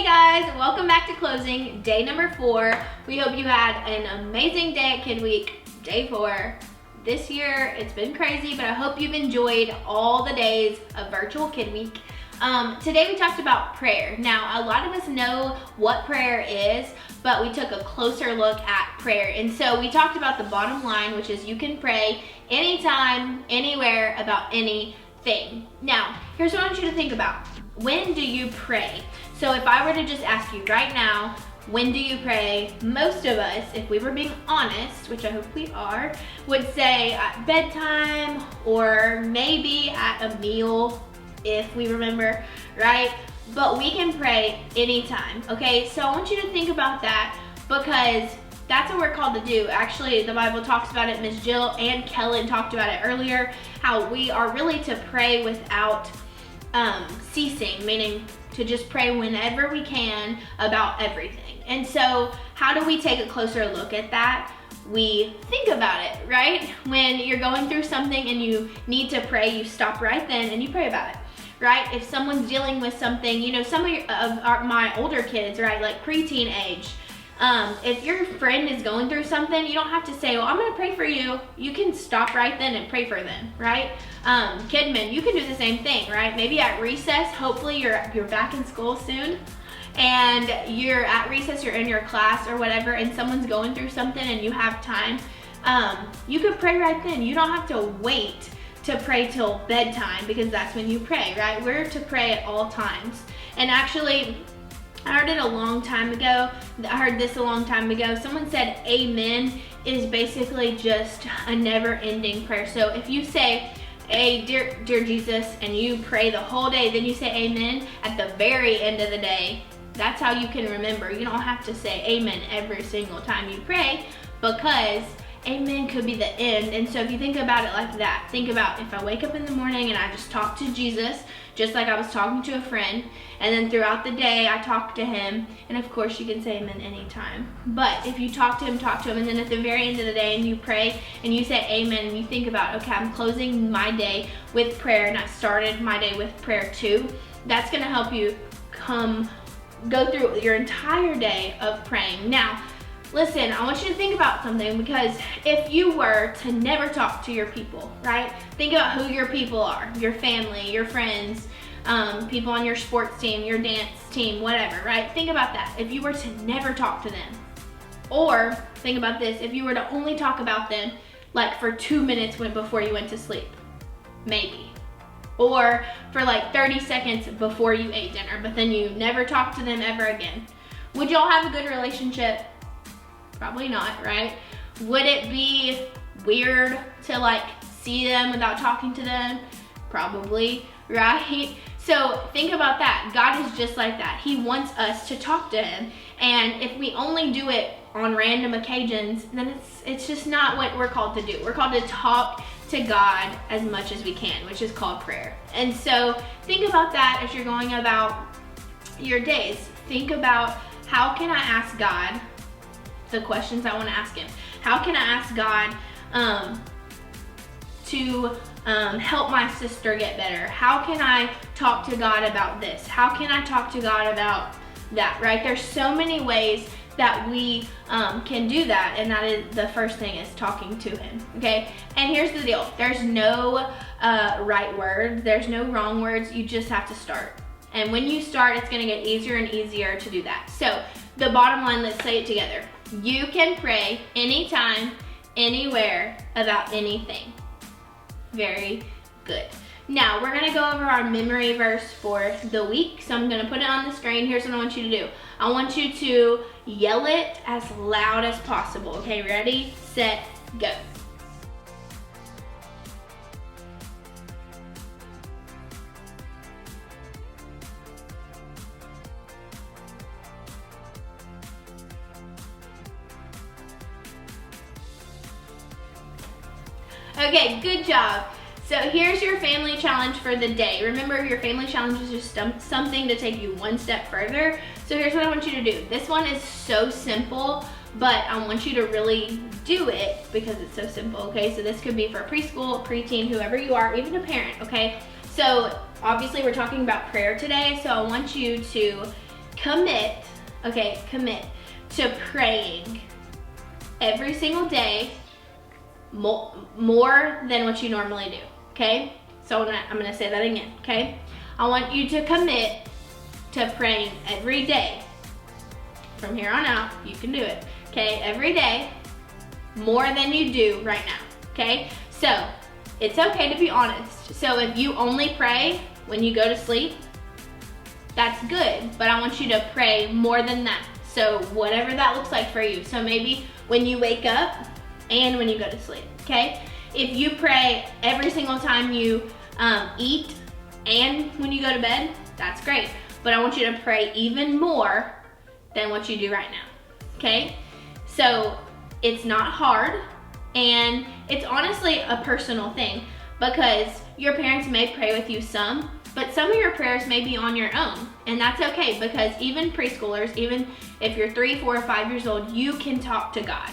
Hey guys, welcome back to closing, day number 4. We hope you had an amazing day at Kid Week, day 4. This year, it's been crazy, but I hope you've enjoyed all the days of virtual Kid Week. Today we talked about prayer. Now, a lot of us know what prayer is, but we took a closer look at prayer. And so we talked about the bottom line, which is you can pray anytime, anywhere, about anything. Now, here's what I want you to think about. When do you pray? So if I were to just ask you right now, when do you pray? Most of us, if we were being honest, which I hope we are, would say at bedtime or maybe at a meal, if we remember, right? But we can pray anytime, okay? So I want you to think about that because that's what we're called to do. Actually, the Bible talks about it. Miss Jill and Kellen talked about it earlier, how we are really to pray without ceasing, meaning to just pray whenever we can about everything. And so how do we take a closer look at that? We think about it, right? When you're going through something and you need to pray, you stop right then and you pray about it, right? If someone's dealing with something, you know, some of my older kids, right, like preteen age, if your friend is going through something, you don't have to say, well, I'm gonna pray for you. You can stop right then and pray for them, right? Kidman, you can do the same thing, right? Maybe at recess, hopefully you're back in school soon, and you're at recess, you're in your class or whatever, and someone's going through something and you have time, you could pray right then. You don't have to wait to pray till bedtime because that's when you pray, right? We're to pray at all times. And actually, I heard it a long time ago. I heard this a long time ago. Someone said amen is basically just a never-ending prayer. So if you say, hey, dear Jesus, and you pray the whole day, then you say amen at the very end of the day, that's how you can remember. You don't have to say amen every single time you pray because amen could be the end. And so if you think about it like that, think about if I wake up in the morning and I just talk to Jesus, just like I was talking to a friend, and then throughout the day I talk to him, and of course you can say amen anytime. But if you talk to him, and then at the very end of the day and you pray and you say amen and you think about, okay, I'm closing my day with prayer and I started my day with prayer too, that's gonna help you go through your entire day of praying. Now, listen, I want you to think about something because if you were to never talk to your people, right? Think about who your people are, your family, your friends, people on your sports team, your dance team, whatever, right? Think about that. If you were to never talk to them, or think about this, if you were to only talk about them like for 2 minutes before you went to sleep, maybe. Or for like 30 seconds before you ate dinner, but then you never talked to them ever again. Would y'all have a good relationship? Probably not, right? Would it be weird to like see them without talking to them? Probably, right? So think about that. God is just like that. He wants us to talk to him. And if we only do it on random occasions, then it's just not what we're called to do. We're called to talk to God as much as we can, which is called prayer. And so think about that as you're going about your days. Think about, how can I ask God the questions I want to ask him? How can I ask God to help my sister get better? How can I talk to God about this? How can I talk to God about that, right? There's so many ways that we can do that, and that is the first thing is talking to him, okay? And here's the deal. There's no right words. There's no wrong words. You just have to start. And when you start, it's gonna get easier and easier to do that. So the bottom line, let's say it together. You can pray anytime, anywhere, about anything. Very good. Now, we're gonna go over our memory verse for the week. So I'm gonna put it on the screen. Here's what I want you to do. I want you to yell it as loud as possible. Okay, ready, set, go. Okay, good job. So here's your family challenge for the day. Remember, your family challenge is just something to take you one step further. So here's what I want you to do. This one is so simple, but I want you to really do it because it's so simple, okay? So this could be for preschool, preteen, whoever you are, even a parent, okay? So obviously we're talking about prayer today, so I want you to commit to praying every single day more than what you normally do, okay? So I'm gonna say that again, okay? I want you to commit to praying every day. From here on out, you can do it, okay? Every day, more than you do right now, okay? So, it's okay to be honest. So if you only pray when you go to sleep, that's good, but I want you to pray more than that. So whatever that looks like for you. So maybe when you wake up and when you go to sleep, okay? If you pray every single time you eat and when you go to bed, that's great. But I want you to pray even more than what you do right now, okay? So it's not hard, and it's honestly a personal thing because your parents may pray with you some, but some of your prayers may be on your own, and that's okay because even preschoolers, even if you're 3, 4, or 5 years old, you can talk to God.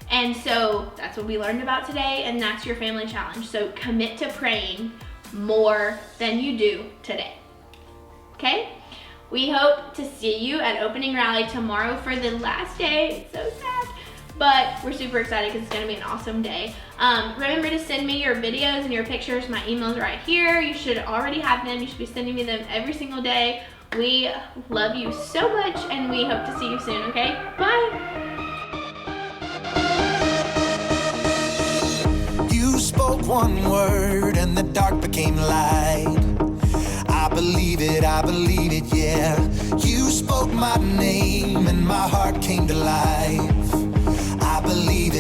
And so that's what we learned about today, and that's your family challenge. So commit to praying more than you do today, okay? We hope to see you at opening rally tomorrow for the last day. It's so sad, but we're super excited because it's gonna be an awesome day. Remember to send me your videos and your pictures. My email's right here. You should already have them. You should be sending me them every single day. We love you so much, and we hope to see you soon, okay? Bye. You spoke one word and the dark became light. I believe it, yeah. You spoke my name and my heart came to life. I believe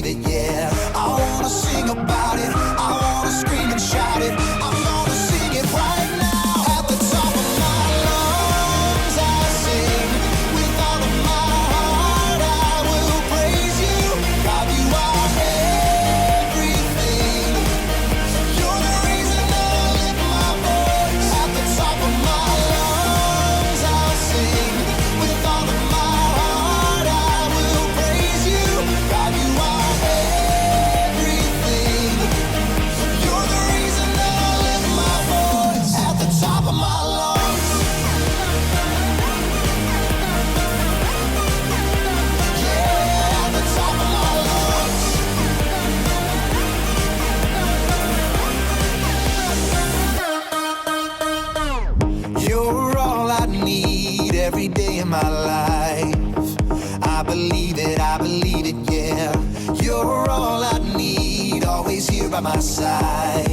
it, yeah. I wanna sing about it, I wanna scream and shout it. I'm gonna sing it right now. At the top of my lungs I sing. With all of my heart I will praise you. God, you are everything. You're the reason I lift my voice. At the top of my lungs I'll sing. With all of my heart I will praise you. God, you are everything. You're the reason I lift my voice. At the top of my lungs. Yeah, at the top of my lungs. You're all I need every day in my life. I believe it, yeah. You're all I need, always here by my side.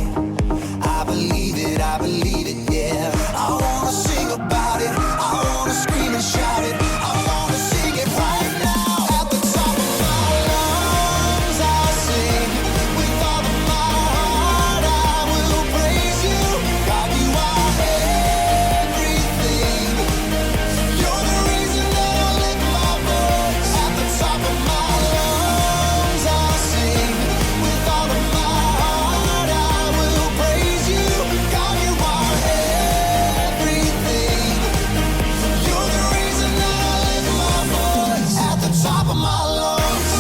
I believe it, yeah. I wanna sing about it, I wanna scream and shout it. I wanna sing it right now. At the top of my lungs I'll sing. With all of my heart I will praise you. God, you are everything. You're the reason that I lift my voice. At the top of my lungs I'll sing. With all of my heart I will praise you. God, you are everything. You're the reason that I lift my voice. At the top of my lungs.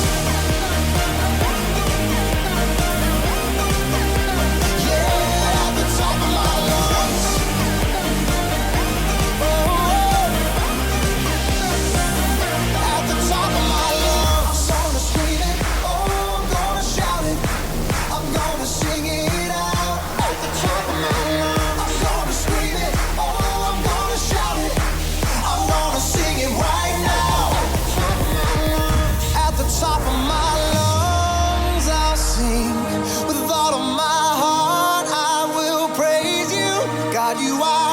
Yeah, at the top of my lungs. At the top of my lungs. I'm gonna scream it, oh, I'm gonna shout it. I'm gonna sing it out. At the top of my lungs. I'm gonna scream it, oh, I'm gonna shout it. I'm gonna sing it right now. At the top of my lungs I'll sing. With all of my heart I will praise you. God, you are